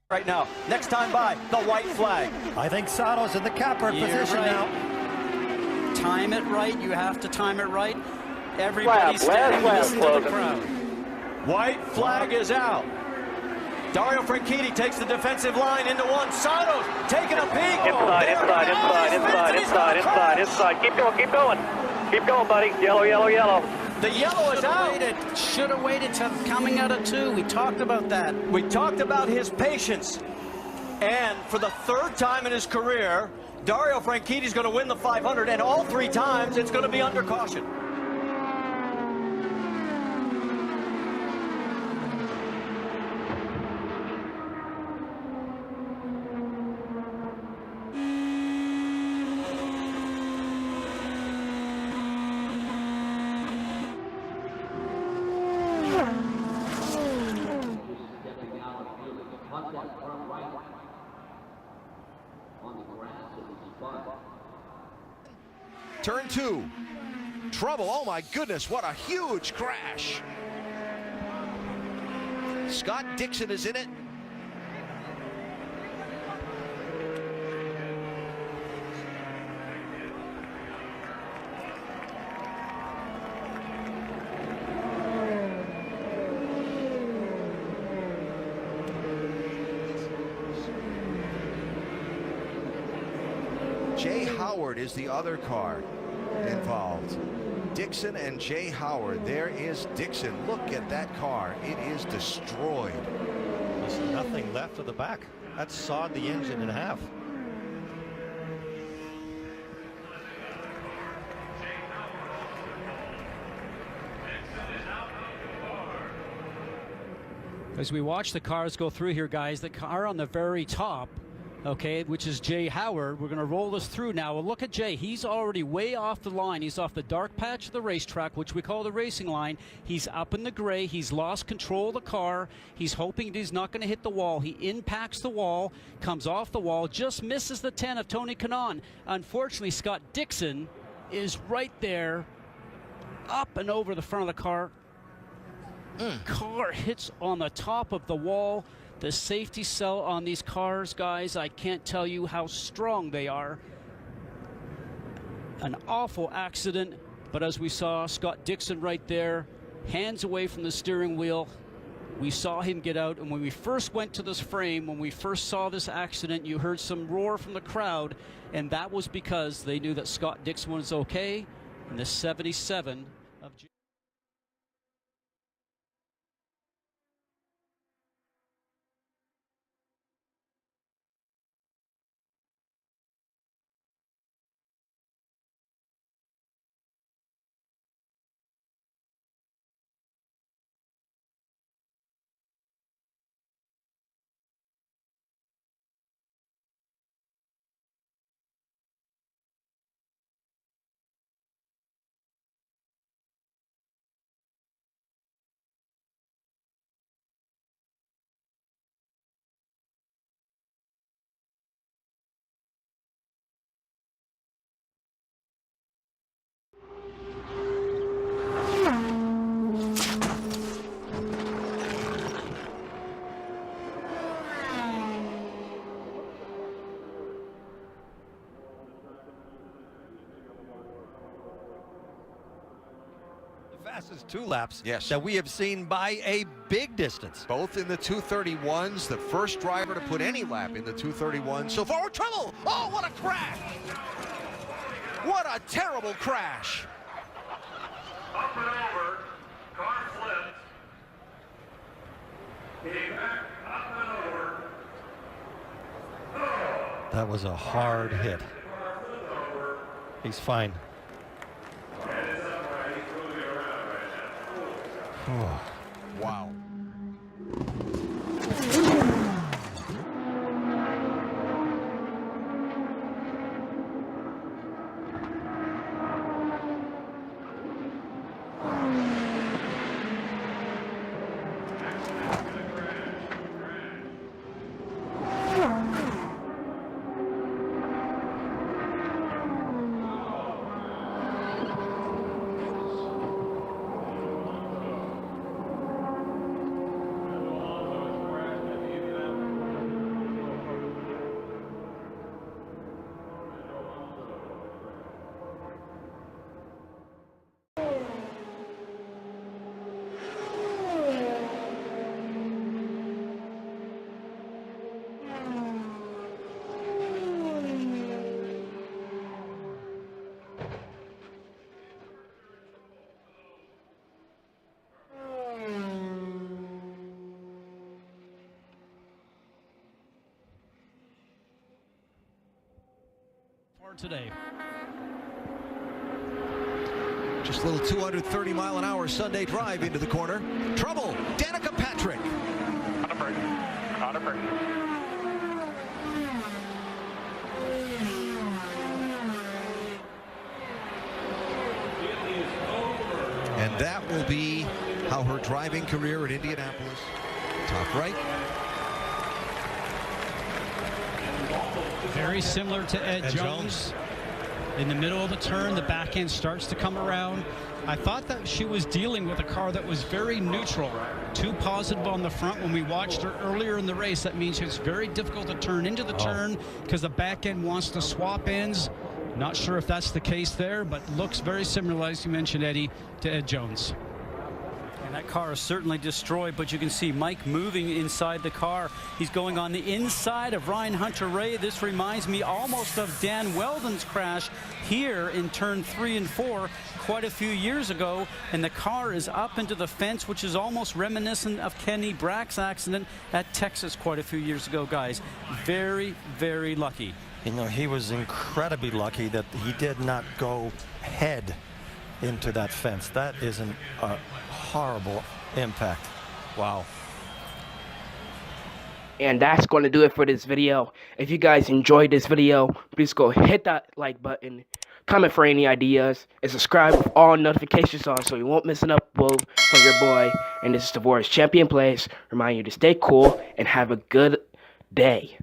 Right now, next time by, the white flag. I think Sato's in the capper position now. Time it right. You have to time it right. Everybody's standing listening to the crowd. White flag is out. Dario Franchitti takes the defensive line into one. Sato's taking a peek. Inside. Keep going. Keep going, buddy. Yellow. The yellow is out. Should have waited till coming out of 2. We talked about that. We talked about his patience. And for the 3rd time in his career, Dario Franchitti is going to win the 500, and all 3 times it's going to be under caution. Turn 2. Trouble. Oh my goodness, what a huge crash. Scott Dixon is in it. Jay Howard is the other car involved. Dixon and Jay Howard. There is Dixon. Look at that car. It is destroyed. There's nothing left of the back. That sawed the engine in half. As we watch the cars go through here, guys, the car on the very top, okay, which is Jay Howard. We're going to roll this through now. Well, look at Jay. He's already way off the line. He's off the dark patch of the racetrack, which we call the racing line. He's up in the gray. He's lost control of the car. He's hoping he's not going to hit the wall. He impacts the wall, comes off the wall, just misses the 10 of Tony Kanaan. Unfortunately, Scott Dixon is right there, up and over the front of the car. Car hits on the top of the wall. The safety cell on these cars, guys, I can't tell you how strong they are. An awful accident, but as we saw, Scott Dixon right there, hands away from the steering wheel. We saw him get out, and when we first went to this frame, when we first saw this accident, you heard some roar from the crowd, and that was because they knew that Scott Dixon was okay, and the 77 of Fastest 2 laps yes, that we have seen by a big distance. Both in the 231s, the first driver to put any lap in the 231. So far, trouble! Oh, what a crash! What a terrible crash! Up and over, car flipped. Came back, up and over. Oh. That was a hard hit. He's fine. Oh, wow. today. Just a little 230-mile-an-hour Sunday drive into the corner. Trouble. Danica Patrick. On a break. On a break. And that will be how her driving career at Indianapolis. Top right. Very similar to Ed Jones. In the middle of the turn, the back end starts to come around. I thought that she was dealing with a car that was very neutral, too positive on the front. When we watched her earlier in the race, that means it's very difficult to turn into the turn because the back end wants to swap ends. Not sure if that's the case there, but looks very similar, as you mentioned, Eddie, to Ed Jones. And that car is certainly destroyed, but you can see Mike moving inside the car. He's going on the inside of Ryan Hunter-Reay. This reminds me almost of Dan Weldon's crash here in turn 3 and 4 quite a few years ago. And the car is up into the fence, which is almost reminiscent of Kenny Brack's accident at Texas quite a few years ago, guys. Very, very lucky. You know, he was incredibly lucky that he did not go head into that fence. That is a horrible impact. Wow. And that's going to do it for this video. If you guys enjoyed this video, please go hit that like button, comment for any ideas, and subscribe with all notifications on so you won't miss an upload from your boy. And this is the voice ChampionPlayz. Remind you to stay cool and have a good day.